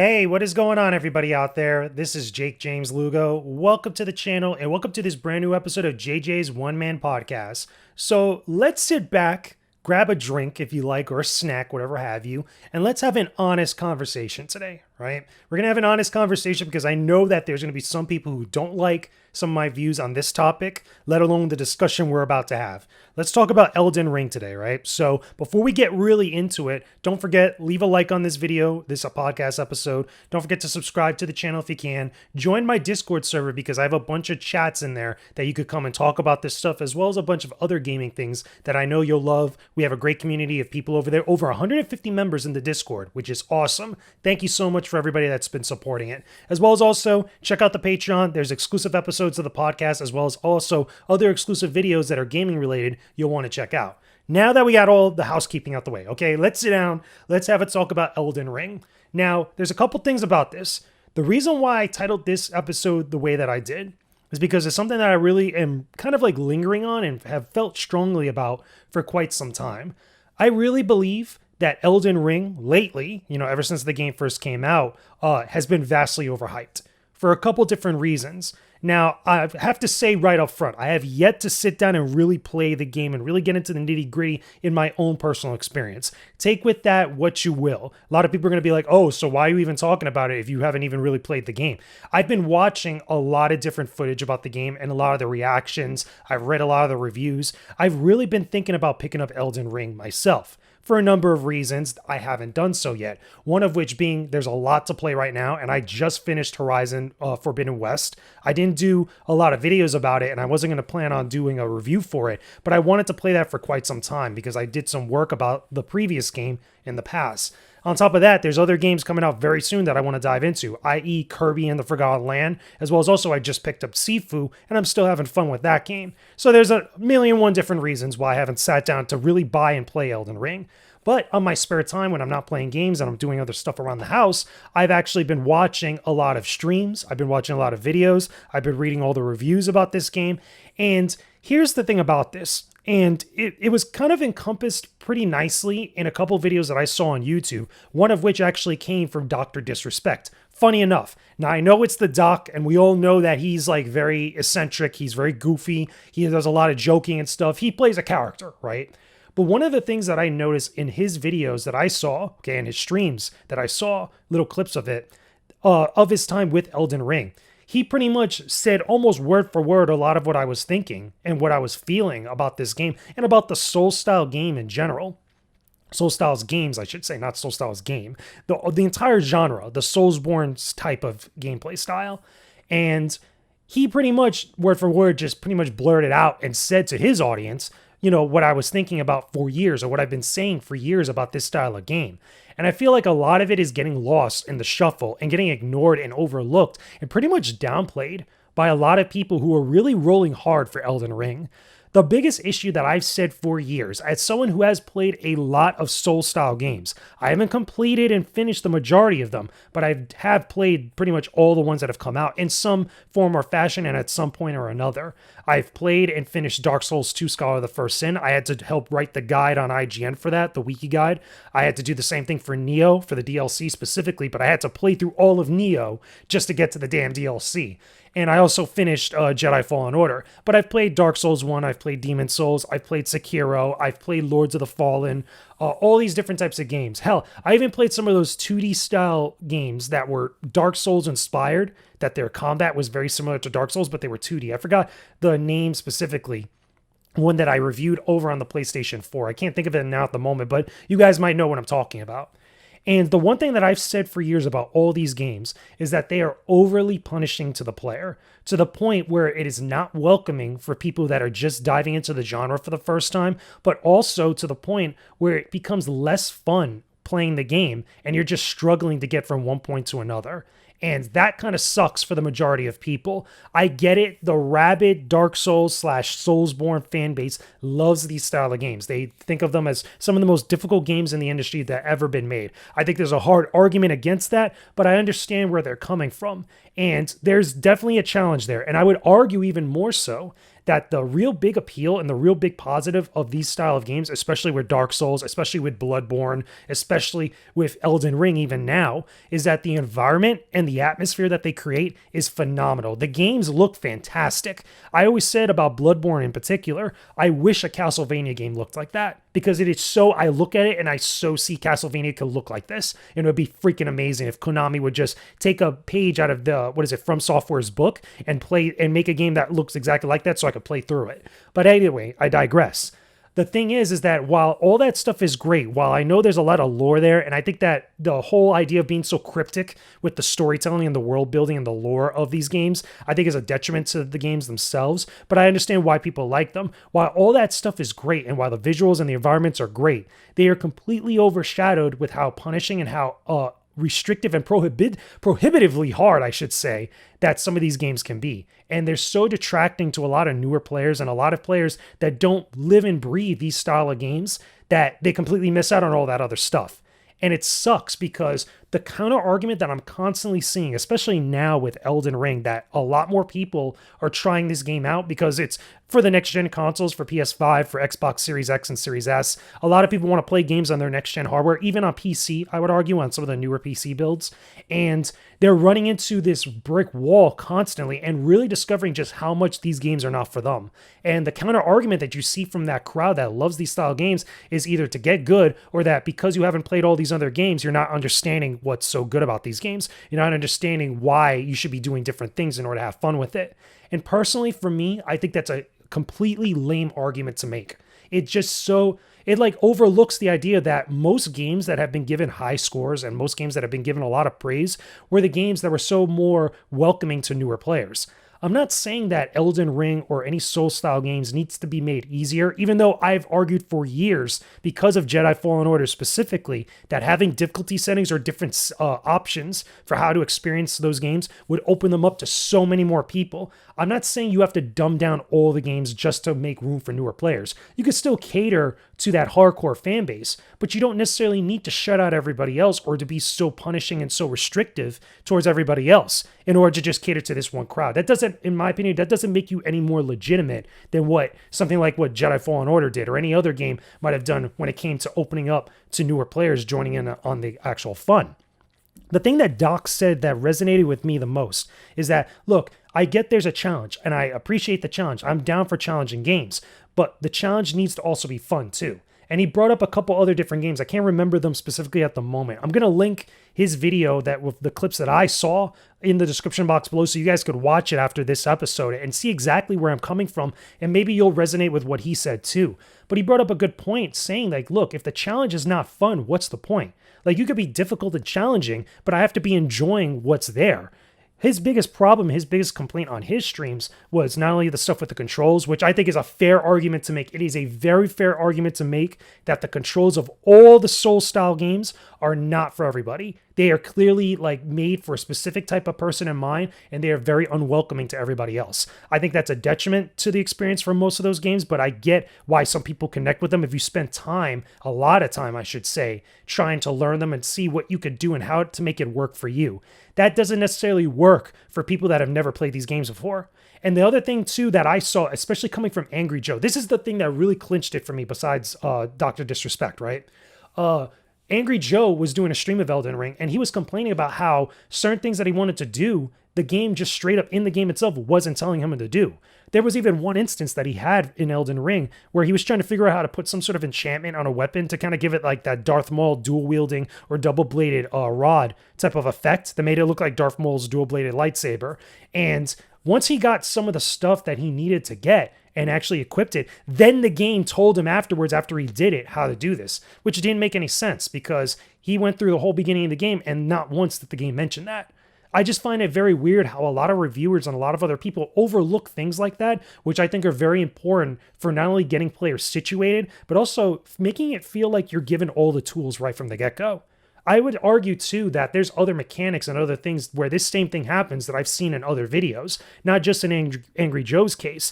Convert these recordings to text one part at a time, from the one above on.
Hey, what is going on, everybody out there? This is Jakejames Lugo. Welcome to the channel and welcome to this brand new episode of JJ's One Man Podcast. So let's sit back, grab a drink if you like, or a snack, whatever have you, and let's have an honest conversation today, right? We're going to have an honest conversation because I know that there's going to be some people who don't like some of my views on this topic, let alone the discussion we're about to have. Let's talk about Elden Ring today, right? So before we get really into it, don't forget, leave a like on this video, this a podcast episode. Don't forget to subscribe to the channel if you can. Join my Discord server because I have a bunch of chats in there that you could come and talk about this stuff, as well as a bunch of other gaming things that I know you'll love. We have a great community of people over there, over 150 members in the Discord, which is awesome. Thank you so much for everybody that's been supporting it. As well as also check out the Patreon. There's exclusive episodes of the podcast, as well as also other exclusive videos that are gaming related you'll want to check out. Now that we got all the housekeeping out the way, okay, let's sit down. Let's have a talk about Elden Ring. Now, there's a couple things about this. The reason why I titled this episode the way that I did is because it's something that I really am kind of like lingering on and have felt strongly about for quite some time. I really believe that Elden Ring lately, ever since the game first came out, has been vastly overhyped for a couple different reasons. Now, I have to say right up front, I have yet to sit down and really play the game and really get into the nitty gritty in my own personal experience. Take with that what you will. A lot of people are going to be like, oh, so why are you even talking about it if you haven't even really played the game? I've been watching a lot of different footage about the game and a lot of the reactions. I've read a lot of the reviews. I've really been thinking about picking up Elden Ring myself. For a number of reasons, I haven't done so yet. One of which being there's a lot to play right now, and I just finished Horizon Forbidden West. I didn't do a lot of videos about it, and I wasn't going to plan on doing a review for it, but I wanted to play that for quite some time because I did some work about the previous game in the past. On top of that, there's other games coming out very soon that I want to dive into, i.e. Kirby and the Forgotten Land, as well as also I just picked up Sifu, and I'm still having fun with that game. So there's a million and one different reasons why I haven't sat down to really buy and play Elden Ring. But on my spare time, when I'm not playing games and I'm doing other stuff around the house, I've actually been watching a lot of streams. I've been watching a lot of videos. I've been reading all the reviews about this game. And here's the thing about this. And it was kind of encompassed pretty nicely in a couple videos that I saw on YouTube, one of which actually came from Dr. Disrespect. Funny enough. Now, I know it's the doc, and we all know that he's like very eccentric. He's very goofy. He does a lot of joking and stuff. He plays a character, right? But one of the things that I noticed in his videos that I saw, okay, in his streams that I saw, little clips of it, of his time with Elden Ring, he pretty much said almost word for word a lot of what I was thinking and what I was feeling about this game and about the Soul-style game in general. Soul-styles games, I should say, not Soul-styles game. The entire genre, the Soulsborne type of gameplay style. And he pretty much, word for word, just pretty much blurted out and said to his audience, what I was thinking about for years or what I've been saying for years about this style of game. And I feel like a lot of it is getting lost in the shuffle and getting ignored and overlooked and pretty much downplayed by a lot of people who are really rolling hard for Elden Ring. The biggest issue that I've said for years, as someone who has played a lot of Soul-style games, I haven't completed and finished the majority of them, but I have played pretty much all the ones that have come out in some form or fashion and at some point or another. I've played and finished Dark Souls 2 Scholar of the First Sin. I had to help write the guide on IGN for that, the wiki guide. I had to do the same thing for Neo, for the DLC specifically, but I had to play through all of Neo just to get to the damn DLC. And I also finished Jedi Fallen Order. But I've played Dark Souls 1, I've played Demon Souls, I've played Sekiro, I've played Lords of the Fallen, all these different types of games. Hell, I even played some of those 2D style games that were Dark Souls inspired, that their combat was very similar to Dark Souls, but they were 2D. I forgot the name specifically. One that I reviewed over on the PlayStation 4. I can't think of it now at the moment, but you guys might know what I'm talking about. And the one thing that I've said for years about all these games is that they are overly punishing to the player, to the point where it is not welcoming for people that are just diving into the genre for the first time, but also to the point where it becomes less fun playing the game and you're just struggling to get from one point to another. And that kind of sucks for the majority of people. I get it. The rabid Dark Souls / Soulsborne fan base loves these style of games. They think of them as some of the most difficult games in the industry that ever been made. I think there's a hard argument against that, but I understand where they're coming from. And there's definitely a challenge there. And I would argue even more so that the real big appeal and the real big positive of these style of games, especially with Dark Souls, especially with Bloodborne, especially with Elden Ring even now, is that the environment and the atmosphere that they create is phenomenal. The games look fantastic. I always said about Bloodborne in particular, I wish a Castlevania game looked like that, because it is so, I look at it and I so see Castlevania could look like this. And it would be freaking amazing if Konami would just take a page out of the, From Software's book and play and make a game that looks exactly like that so I could play through it. But anyway, I digress. The thing is that while all that stuff is great, while I know there's a lot of lore there, and I think that the whole idea of being so cryptic with the storytelling and the world building and the lore of these games, I think is a detriment to the games themselves, but I understand why people like them. While all that stuff is great, and while the visuals and the environments are great, they are completely overshadowed with how punishing and how restrictive and prohibitively hard, I should say, that some of these games can be. And they're so detracting to a lot of newer players and a lot of players that don't live and breathe these style of games, that they completely miss out on all that other stuff. And it sucks because the counter argument that I'm constantly seeing, especially now with Elden Ring, that a lot more people are trying this game out because it's for the next gen consoles, for PS5, for Xbox Series X and Series S. A lot of people want to play games on their next gen hardware, even on PC, I would argue, on some of the newer PC builds. And they're running into this brick wall constantly and really discovering just how much these games are not for them. And the counter argument that you see from that crowd that loves these style games is either to get good, or that because you haven't played all these other games, you're not understanding what's so good about these games. You're not understanding why you should be doing different things in order to have fun with it. And personally, for me, I think that's a completely lame argument to make. It overlooks the idea that most games that have been given high scores and most games that have been given a lot of praise were the games that were so more welcoming to newer players. I'm not saying that Elden Ring or any Soul-style games needs to be made easier, even though I've argued for years, because of Jedi Fallen Order specifically, that having difficulty settings or different options for how to experience those games would open them up to so many more people. I'm not saying you have to dumb down all the games just to make room for newer players. You can still cater to that hardcore fan base, but you don't necessarily need to shut out everybody else or to be so punishing and so restrictive towards everybody else in order to just cater to this one crowd. That doesn't, in my opinion, that doesn't make you any more legitimate than what something like what Jedi Fallen Order did or any other game might have done when it came to opening up to newer players joining in on the actual fun. The thing that Doc said that resonated with me the most is that, look, I get there's a challenge and I appreciate the challenge. I'm down for challenging games, but the challenge needs to also be fun too. And he brought up a couple other different games. I can't remember them specifically at the moment. I'm going to link his video that with the clips that I saw in the description box below so you guys could watch it after this episode and see exactly where I'm coming from. And maybe you'll resonate with what he said too. But he brought up a good point saying like, look, if the challenge is not fun, what's the point? Like you could be difficult and challenging, but I have to be enjoying what's there. His biggest problem, his biggest complaint on his streams was not only the stuff with the controls, which I think is a fair argument to make. It is a very fair argument to make that the controls of all the Soul-style games are not for everybody. They are clearly like made for a specific type of person in mind, and they are very unwelcoming to everybody else. I think that's a detriment to the experience for most of those games, but I get why some people connect with them if you spend time, a lot of time, I should say, trying to learn them and see what you could do and how to make it work for you. That doesn't necessarily work for people that have never played these games before. And the other thing too that I saw, especially coming from Angry Joe, this is the thing that really clinched it for me besides Dr. Disrespect, right? Angry Joe was doing a stream of Elden Ring and he was complaining about how certain things that he wanted to do, the game just straight up in the game itself wasn't telling him to do. There was even one instance that he had in Elden Ring where he was trying to figure out how to put some sort of enchantment on a weapon to kind of give it like that Darth Maul dual-wielding or double-bladed rod type of effect that made it look like Darth Maul's dual-bladed lightsaber. And once he got some of the stuff that he needed to get and actually equipped it, then the game told him afterwards, after he did it, how to do this, which didn't make any sense because he went through the whole beginning of the game and not once did the game mention that. I just find it very weird how a lot of reviewers and a lot of other people overlook things like that, which I think are very important for not only getting players situated, but also making it feel like you're given all the tools right from the get-go. I would argue too that there's other mechanics and other things where this same thing happens that I've seen in other videos, not just in Angry Joe's case.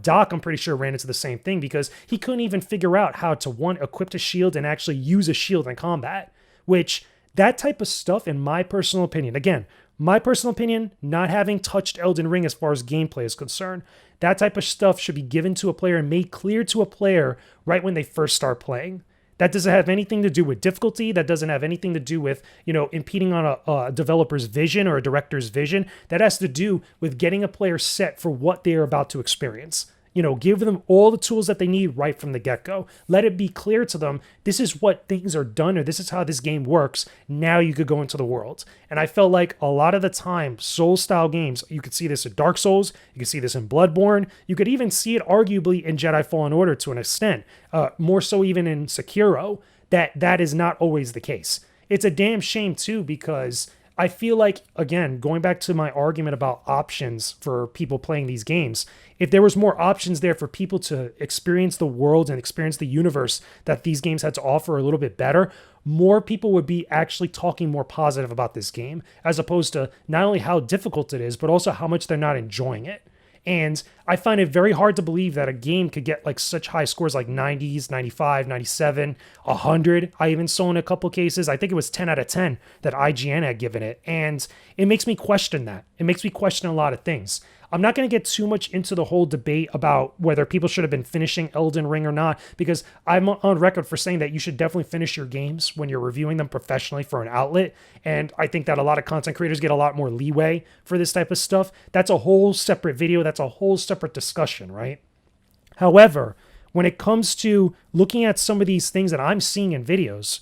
Doc, I'm pretty sure, ran into the same thing because he couldn't even figure out how to, one, equip a shield and actually use a shield in combat, which that type of stuff, in my personal opinion, again, my personal opinion, not having touched Elden Ring as far as gameplay is concerned, That type of stuff should be given to a player and made clear to a player right when they first start playing. That doesn't have anything to do with difficulty. That doesn't have anything to do with, impeding on a developer's vision or a director's vision. That has to do with getting a player set for what they are about to experience. Give them all the tools that they need right from the get-go. Let it be clear to them, this is what things are done, or this is how this game works. Now you could go into the world. And I felt like a lot of the time, Soul-style games, you could see this in Dark Souls, you could see this in Bloodborne, you could even see it arguably in Jedi Fallen Order to an extent, more so even in Sekiro, that is not always the case. It's a damn shame too, because I feel like, again, going back to my argument about options for people playing these games, if there was more options there for people to experience the world and experience the universe that these games had to offer a little bit better, more people would be actually talking more positive about this game, as opposed to not only how difficult it is, but also how much they're not enjoying it. And I find it very hard to believe that a game could get like such high scores like 90s, 95, 97, 100. I even saw in a couple cases, I think it was 10 out of 10 that IGN had given it. And it makes me question that. It makes me question a lot of things. I'm not going to get too much into the whole debate about whether people should have been finishing Elden Ring or not, because I'm on record for saying that you should definitely finish your games when you're reviewing them professionally for an outlet. And I think that a lot of content creators get a lot more leeway for this type of stuff. That's a whole separate video. That's a whole separate discussion, right? However, when it comes to looking at some of these things that I'm seeing in videos,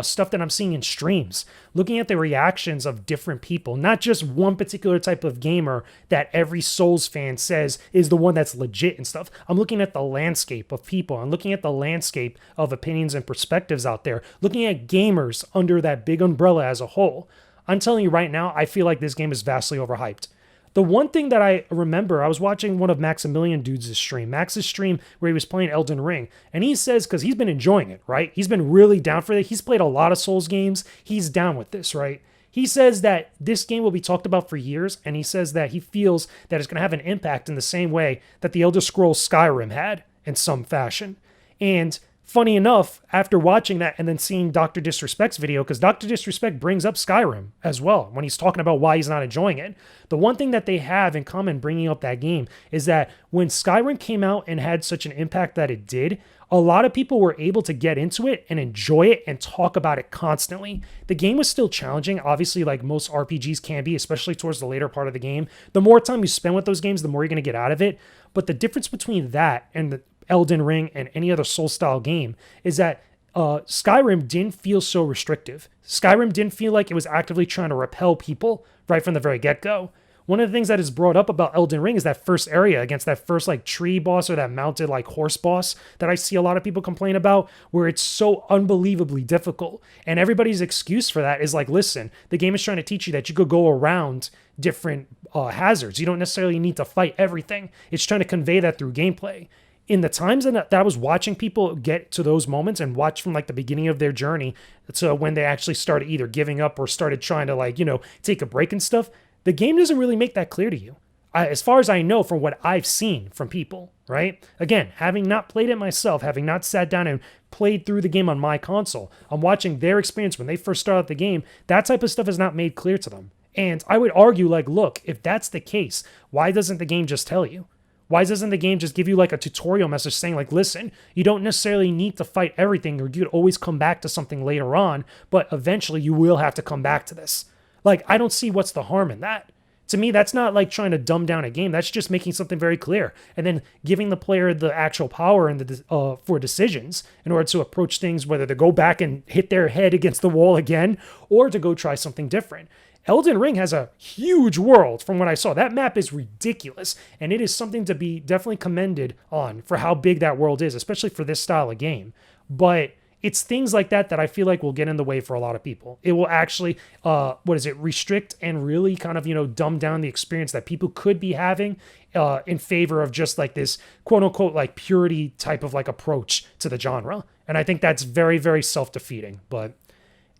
stuff that I'm seeing in streams, looking at the reactions of different people, not just one particular type of gamer that every Souls fan says is the one that's legit and stuff. I'm looking at the landscape of people. I'm looking at the landscape of opinions and perspectives out there, looking at gamers under that big umbrella as a whole. I'm telling you right now, I feel like this game is vastly overhyped. The one thing that I remember, I was watching one of Maximilian Dudes' stream, Max's stream where he was playing Elden Ring, and he says, because he's been enjoying it, right? He's been really down for it. He's played a lot of Souls games. He's down with this, right? He says that this game will be talked about for years, and he says that he feels that it's going to have an impact in the same way that the Elder Scrolls Skyrim had in some fashion. And funny enough, after watching that and then seeing Dr. Disrespect's video, because Dr. Disrespect brings up Skyrim as well when he's talking about why he's not enjoying it. The one thing that they have in common bringing up that game is that when Skyrim came out and had such an impact that it did, a lot of people were able to get into it and enjoy it and talk about it constantly. The game was still challenging, obviously, like most RPGs can be, especially towards the later part of the game. The more time you spend with those games, the more you're going to get out of it. But the difference between that and the Elden Ring and any other Soul-style game is that Skyrim didn't feel so restrictive. Skyrim didn't feel like it was actively trying to repel people right from the very get-go. One of the things that is brought up about Elden Ring is that first area against that first like tree boss or that mounted like horse boss that I see a lot of people complain about, where it's so unbelievably difficult. And everybody's excuse for that is like, listen, the game is trying to teach you that you could go around different hazards. You don't necessarily need to fight everything. It's trying to convey that through gameplay. In the times that I was watching people get to those moments and watch from like the beginning of their journey to when they actually started either giving up or started trying to take a break and stuff, the game doesn't really make that clear to you. As far as I know from what I've seen from people, right? Again, having not played it myself, having not sat down and played through the game on my console, I'm watching their experience when they first start out the game. That type of stuff is not made clear to them. And I would argue like, look, if that's the case, why doesn't the game just tell you? Why doesn't the game just give you like a tutorial message saying like, listen, you don't necessarily need to fight everything, or you could always come back to something later on, but eventually you will have to come back to this. Like, I don't see what's the harm in that. To me, that's not like trying to dumb down a game. That's just making something very clear and then giving the player the actual power and for decisions in order to approach things, whether to go back and hit their head against the wall again or to go try something different. Elden Ring has a huge world from what I saw. That map is ridiculous, and it is something to be definitely commended on for how big that world is, especially for this style of game. But it's things like that that I feel like will get in the way for a lot of people. It will actually, restrict and really kind of, dumb down the experience that people could be having in favor of just like this quote unquote like purity type of like approach to the genre. And I think that's very, very self-defeating. But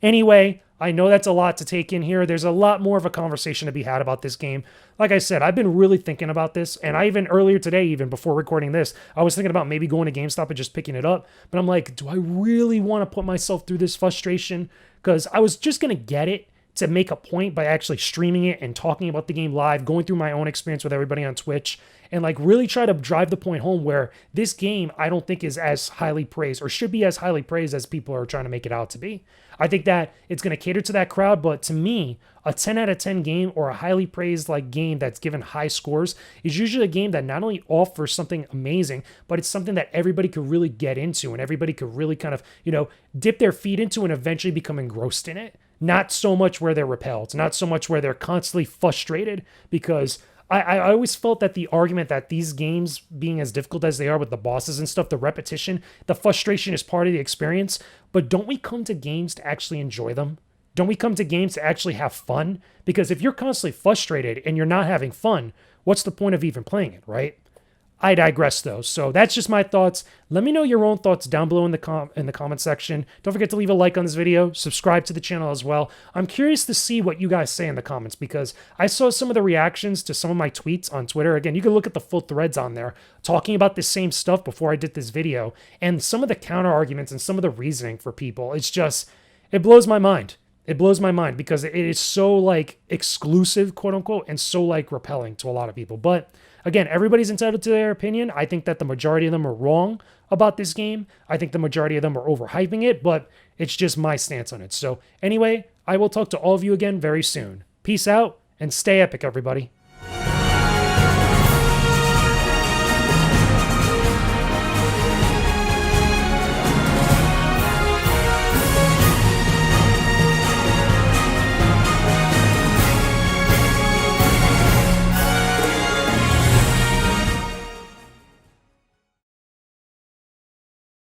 anyway, I know that's a lot to take in here. There's a lot more of a conversation to be had about this game. Like I said, I've been really thinking about this, and I even earlier today, even before recording this, I was thinking about maybe going to GameStop and just picking it up. But I'm like, do I really want to put myself through this frustration? Because I was just going to get it to make a point by actually streaming it and talking about the game live, going through my own experience with everybody on Twitch, and like really try to drive the point home where this game I don't think is as highly praised or should be as highly praised as people are trying to make it out to be. I think that it's going to cater to that crowd, but to me, a 10 out of 10 game or a highly praised like game that's given high scores is usually a game that not only offers something amazing, but it's something that everybody could really get into and everybody could really kind of, dip their feet into and eventually become engrossed in it. Not so much where they're repelled, not so much where they're constantly frustrated, because I always felt that the argument that these games being as difficult as they are with the bosses and stuff, the repetition, the frustration is part of the experience. But don't we come to games to actually enjoy them? Don't we come to games to actually have fun? Because if you're constantly frustrated and you're not having fun, what's the point of even playing it, right? I digress though. So that's just my thoughts. Let me know your own thoughts down below in the comment section. Don't forget to leave a like on this video, subscribe to the channel as well. I'm curious to see what you guys say in the comments because I saw some of the reactions to some of my tweets on Twitter. Again, you can look at the full threads on there talking about the same stuff before I did this video, and some of the counter arguments and some of the reasoning for people. It's just, it blows my mind. It blows my mind because it is so like exclusive, quote unquote, and so like repelling to a lot of people. But again, everybody's entitled to their opinion. I think that the majority of them are wrong about this game. I think the majority of them are overhyping it, but it's just my stance on it. So anyway, I will talk to all of you again very soon. Peace out and stay epic, everybody.